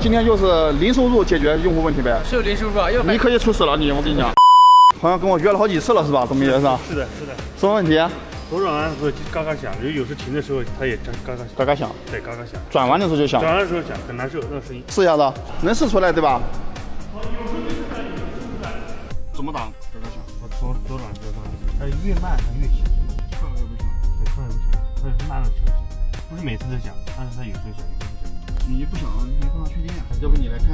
今天就是零收入解决用户问题呗。是有零收入啊，你可以出事了，我跟你讲。好像跟我约了好几次了是吧？董秘书长。是的。什么问题？左转弯的时候嘎嘎响，有时停的时候它也嘎嘎响。对，嘎嘎响。转弯的时候就响。转弯的时候响，很难受那个声音。试一下子，能试出来对吧？怎么打？嘎嘎响。左转，它越慢它越响。快了也不响。对，快了不响，它是慢的时候响，不是每次都响，但是它有时候响，有时候不响。你不响，你没办法确定啊。要不你来看？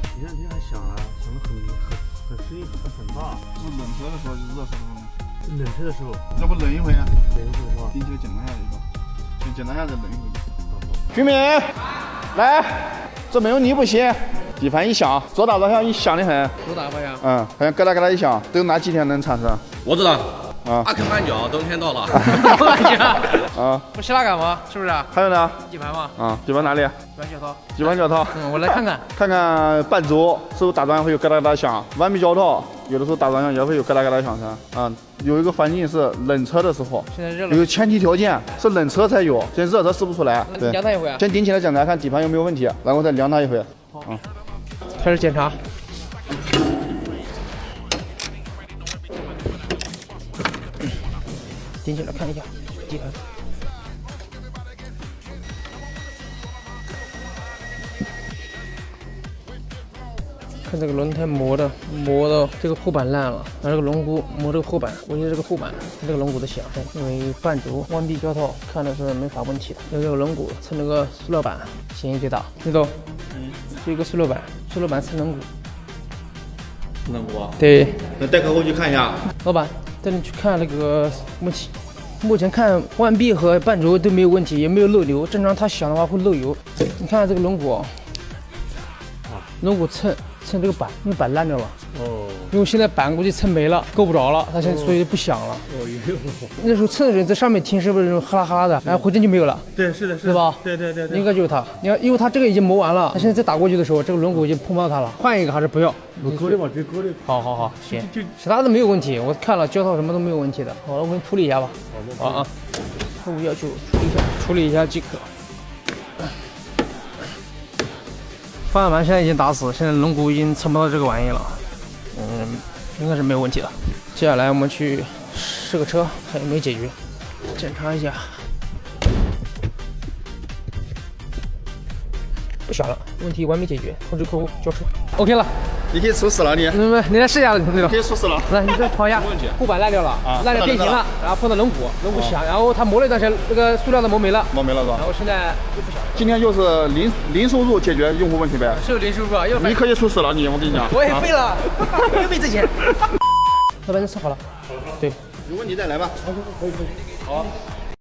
前两天还响了，响得很声音很大。是冷车的时候，就是热车的时候吗？冷车的时候。要不冷一回啊？冷一回是吧？定期检查一下一个，先检查一下再冷一回。居民，来，这没有你不行。底盘一响，左打方向一响得很。左打方向。好像咯哒咯哒一响，都哪几天能产生？我知道。啊，阿肯半脚，冬天到了。啊，不希腊感吗？是不是？还有呢？底盘吗？啊，底盘哪里？底盘脚套。底盘脚套。我来看看。看看半轴是不是打转向会有咯哒咯哒响？弯臂脚套有的时候打转向也会有咯哒咯哒响声。啊，有一个环境是冷车的时候，现在热了。有前提条件是冷车才有，现在热车试不出来。对，量它一回啊。先顶起来检查看底盘有没有问题，然后再量它一回。好。开始检查。顶起来看一下底盘。看这个轮胎磨到这个护板烂了，拿这个轮毂磨这个护板，估计这个护板这个轮毂的响声，因为半轴弯臂胶套看的是没啥问题的，因为这个轮毂蹭这个塑料板嫌疑最大。李总，这一个塑料板蹭轮毂。能不？对。那带客户去看一下。老板，带你去看那个问题。目前看弯臂和半轴都没有问题，也没有漏油。正常它响的话会漏油。你看这个轮毂，轮毂蹭这个板，因为板烂掉了。哦。因为现在板估计蹭没了，够不着了，它现在所以不响了。哦，那时候蹭的人在上面听是不是那种哈啦哈啦的，然后回天就没有了。对，是的，对吧？对。应该就是它。你看，因为它这个已经磨完了，它现在再打过去的时候，这个轮毂已经碰不到它了。换一个还是不要？我搁的吧，别搁的。好，行。其他的没有问题，我看了胶套什么都没有问题的。好了，我给你处理一下吧。好啊。客户要求处理一下即可。方向盘现在已经打死，现在轮毂已经蹭不到这个玩意了。应该是没有问题的。接下来我们去试个车，看有没有解决，检查一下。不响了，问题完美解决，通知客户交车。OK 了，你可以出事了你。你来试一下那种。可以出事了。来，你再跑一下。护板烂掉了，烂掉变形了，然后碰到轮毂响，然后它磨了一段时间，这个塑料的磨没了。磨没了是吧？然后现在又不响。今天就是零收入解决用户问题呗。是有零收入啊，你可以出事了我跟你讲。我也废了，又没挣钱。老板，你吃好了。对。有问题再来吧。可以。好。